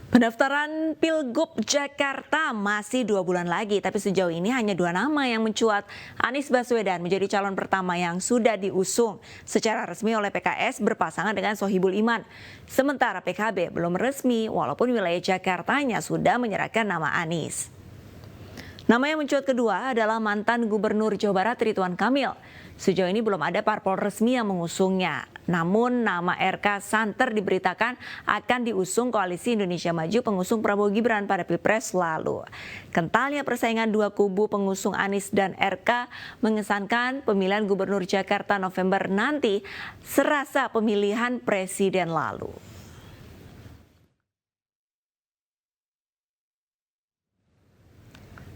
Pendaftaran Pilgub Jakarta masih 2 bulan lagi, tapi sejauh ini hanya 2 nama yang mencuat. Anies Baswedan menjadi calon pertama yang sudah diusung secara resmi oleh PKS berpasangan dengan Sohibul Iman. Sementara PKB belum resmi, walaupun wilayah Jakartanya sudah menyerahkan nama Anies. Nama yang mencuat kedua adalah mantan Gubernur Jawa Barat Ridwan Kamil. Sejauh ini belum ada parpol resmi yang mengusungnya. Namun nama RK santer diberitakan akan diusung Koalisi Indonesia Maju pengusung Prabowo Gibran pada Pilpres lalu. Kentalnya persaingan dua kubu pengusung Anies dan RK mengesankan pemilihan Gubernur Jakarta November nanti serasa pemilihan presiden lalu.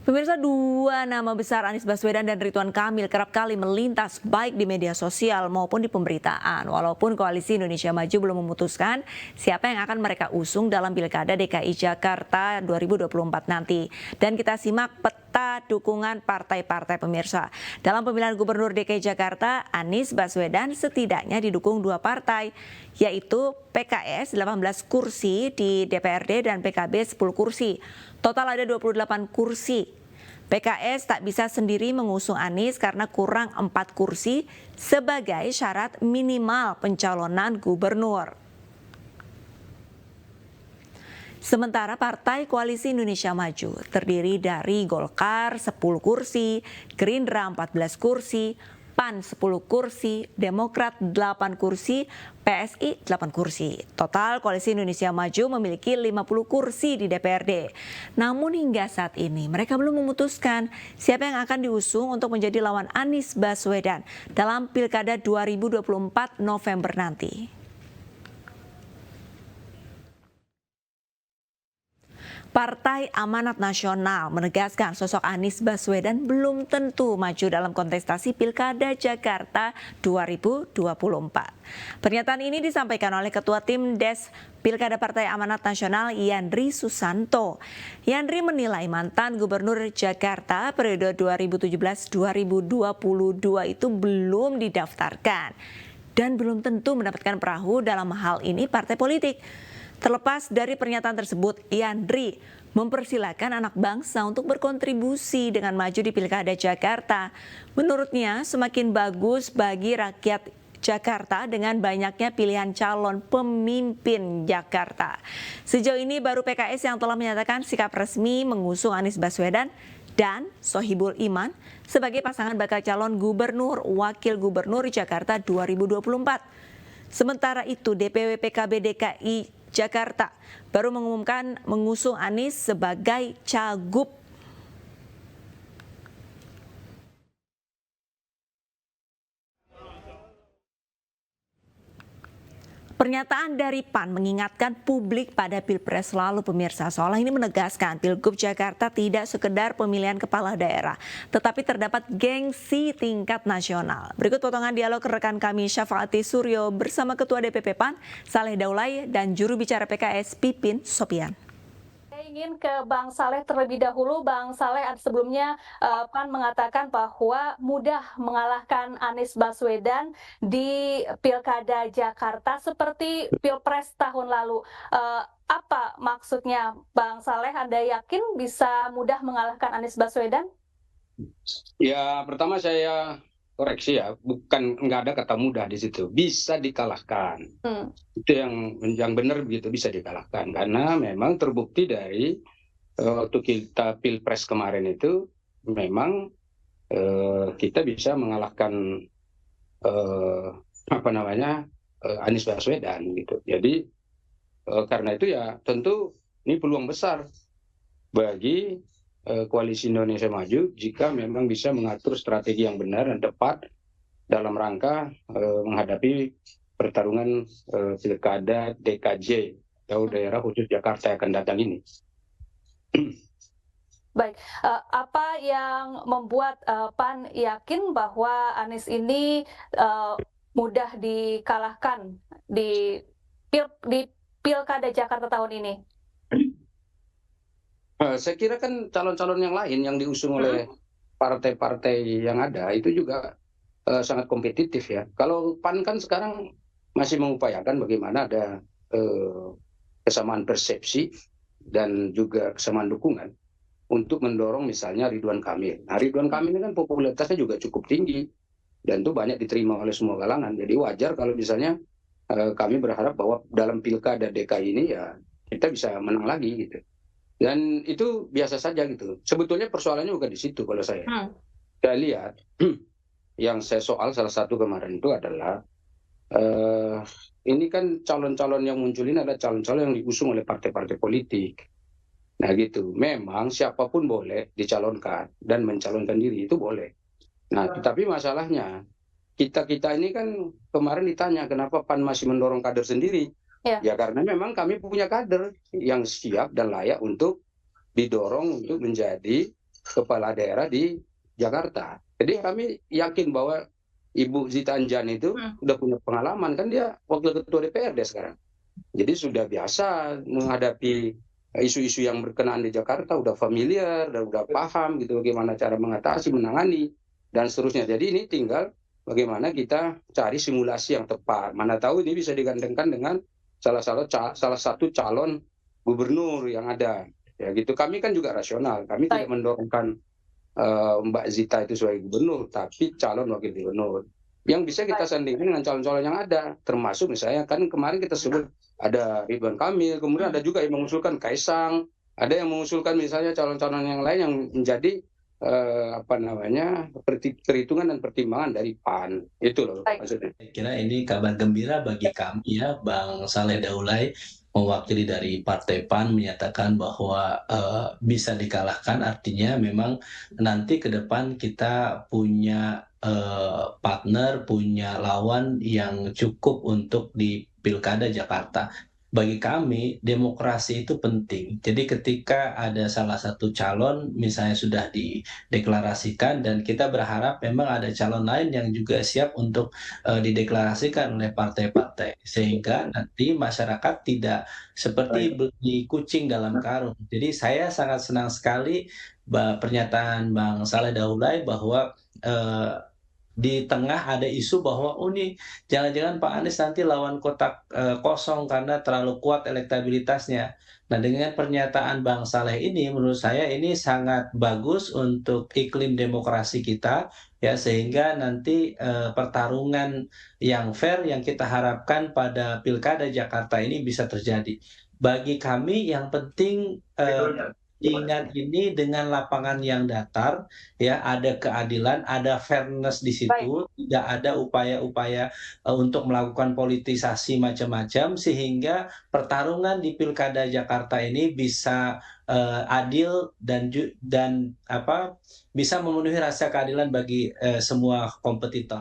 Pemirsa, 2 nama besar Anies Baswedan dan Ridwan Kamil kerap kali melintas baik di media sosial maupun di pemberitaan. Walaupun Koalisi Indonesia Maju belum memutuskan siapa yang akan mereka usung dalam Pilkada DKI Jakarta 2024 nanti. Dan kita simak peta dukungan partai-partai pemirsa. Dalam pemilihan Gubernur DKI Jakarta, Anies Baswedan setidaknya didukung 2 partai, yaitu PKS 18 kursi di DPRD dan PKB 10 kursi. Total ada 28 kursi. PKS tak bisa sendiri mengusung Anies karena kurang 4 kursi sebagai syarat minimal pencalonan gubernur. Sementara Partai Koalisi Indonesia Maju terdiri dari Golkar 10 kursi, Gerindra 14 kursi, PAN 10 kursi, Demokrat 8 kursi, PSI 8 kursi. Total Koalisi Indonesia Maju memiliki 50 kursi di DPRD. Namun hingga saat ini mereka belum memutuskan siapa yang akan diusung untuk menjadi lawan Anies Baswedan dalam Pilkada 2024 November nanti. Partai Amanat Nasional menegaskan sosok Anies Baswedan belum tentu maju dalam kontestasi Pilkada Jakarta 2024. Pernyataan ini disampaikan oleh Ketua Tim Des Pilkada Partai Amanat Nasional Yandri Susanto. Yandri menilai mantan Gubernur Jakarta periode 2017-2022 itu belum didaftarkan dan belum tentu mendapatkan perahu dalam hal ini partai politik. Terlepas dari pernyataan tersebut, Yandri mempersilahkan anak bangsa untuk berkontribusi dengan maju di Pilkada Jakarta. Menurutnya semakin bagus bagi rakyat Jakarta dengan banyaknya pilihan calon pemimpin Jakarta. Sejauh ini baru PKS yang telah menyatakan sikap resmi mengusung Anies Baswedan dan Sohibul Iman sebagai pasangan bakal calon gubernur wakil gubernur Jakarta 2024. Sementara itu DPW PKB DKI Jakarta baru mengumumkan mengusung Anies sebagai cagup. Pernyataan dari PAN mengingatkan publik pada Pilpres lalu pemirsa, seolah ini menegaskan Pilgub Jakarta tidak sekedar pemilihan kepala daerah, tetapi terdapat gengsi tingkat nasional. Berikut potongan dialog rekan kami Syafaati Suryo bersama Ketua DPP PAN Saleh Daulay dan juru bicara PKS Pipin Sopian. Ingin ke Bang Saleh terlebih dahulu. Bang Saleh, sebelumnya PAN mengatakan bahwa mudah mengalahkan Anies Baswedan di Pilkada Jakarta seperti Pilpres tahun lalu. Apa maksudnya Bang Saleh? Anda yakin bisa mudah mengalahkan Anies Baswedan? Ya, pertama saya koreksi ya, bukan nggak ada kata mudah di situ, bisa dikalahkan. Itu yang benar begitu, bisa dikalahkan karena memang terbukti dari waktu kita Pilpres kemarin itu memang kita bisa mengalahkan Anies Baswedan gitu. Jadi karena itu ya tentu ini peluang besar bagi Koalisi Indonesia Maju jika memang bisa mengatur strategi yang benar dan tepat dalam rangka menghadapi pertarungan Pilkada DKJ atau daerah khusus Jakarta yang akan datang ini. Baik, apa yang membuat PAN yakin bahwa Anies ini mudah dikalahkan di Pilkada Jakarta tahun ini? Saya kira kan calon-calon yang lain yang diusung oleh partai-partai yang ada itu juga sangat kompetitif ya. Kalau PAN kan sekarang masih mengupayakan bagaimana ada kesamaan persepsi dan juga kesamaan dukungan untuk mendorong misalnya Ridwan Kamil. Nah, Ridwan Kamil ini kan popularitasnya juga cukup tinggi dan itu banyak diterima oleh semua kalangan. Jadi wajar kalau misalnya kami berharap bahwa dalam pilkada DKI ini ya kita bisa menang lagi gitu. Dan itu biasa saja gitu. Sebetulnya persoalannya bukan di situ kalau saya. Saya lihat yang saya soal salah satu kemarin itu adalah ini kan calon-calon yang muncul ini adalah calon-calon yang diusung oleh partai-partai politik. Nah gitu, memang siapapun boleh dicalonkan dan mencalonkan diri itu boleh. Nah, tetapi masalahnya kita ini kan kemarin ditanya kenapa PAN masih mendorong kader sendiri. Ya karena memang kami punya kader yang siap dan layak untuk didorong untuk menjadi kepala daerah di Jakarta. Jadi kami yakin bahwa Ibu Zita Anjani itu udah punya pengalaman, kan dia wakil ketua DPRD sekarang. Jadi sudah biasa menghadapi isu-isu yang berkenaan di Jakarta, udah familiar dan udah paham gitu bagaimana cara mengatasi, menangani dan seterusnya. Jadi ini tinggal bagaimana kita cari simulasi yang tepat. Mana tahu ini bisa digandengkan dengan salah satu calon gubernur yang ada. Ya gitu. Kami kan juga rasional. Kami tidak mendorongkan Mbak Zita itu sebagai gubernur, tapi calon wakil gubernur yang bisa kita sandingkan dengan calon-calon yang ada, termasuk misalnya kan kemarin kita sebut ada Ridwan Kamil, kemudian ada juga yang mengusulkan Kaisang, ada yang mengusulkan misalnya calon-calon yang lain yang menjadi perhitungan dan pertimbangan dari PAN. Itu loh maksudnya. Saya kira ini kabar gembira bagi kami ya, Bang Saleh Daulay mewakili dari Partai PAN menyatakan bahwa bisa dikalahkan, artinya memang nanti ke depan kita punya partner, punya lawan yang cukup untuk di Pilkada Jakarta. Bagi kami, demokrasi itu penting. Jadi ketika ada salah satu calon, misalnya sudah dideklarasikan, dan kita berharap memang ada calon lain yang juga siap untuk dideklarasikan oleh partai-partai. Sehingga nanti masyarakat tidak seperti beli kucing dalam karung. Jadi saya sangat senang sekali pernyataan Bang Saleh Daulay bahwa di tengah ada isu bahwa nih jangan-jangan Pak Anies nanti lawan kotak kosong karena terlalu kuat elektabilitasnya. Nah, dengan pernyataan Bang Saleh ini menurut saya ini sangat bagus untuk iklim demokrasi kita ya, sehingga nanti pertarungan yang fair yang kita harapkan pada Pilkada Jakarta ini bisa terjadi. Bagi kami yang penting ingat ini dengan lapangan yang datar, ya ada keadilan, ada fairness di situ, tidak ada upaya-upaya untuk melakukan politisasi macam-macam, sehingga pertarungan di Pilkada Jakarta ini bisa adil dan bisa memenuhi rasa keadilan bagi semua kompetitor.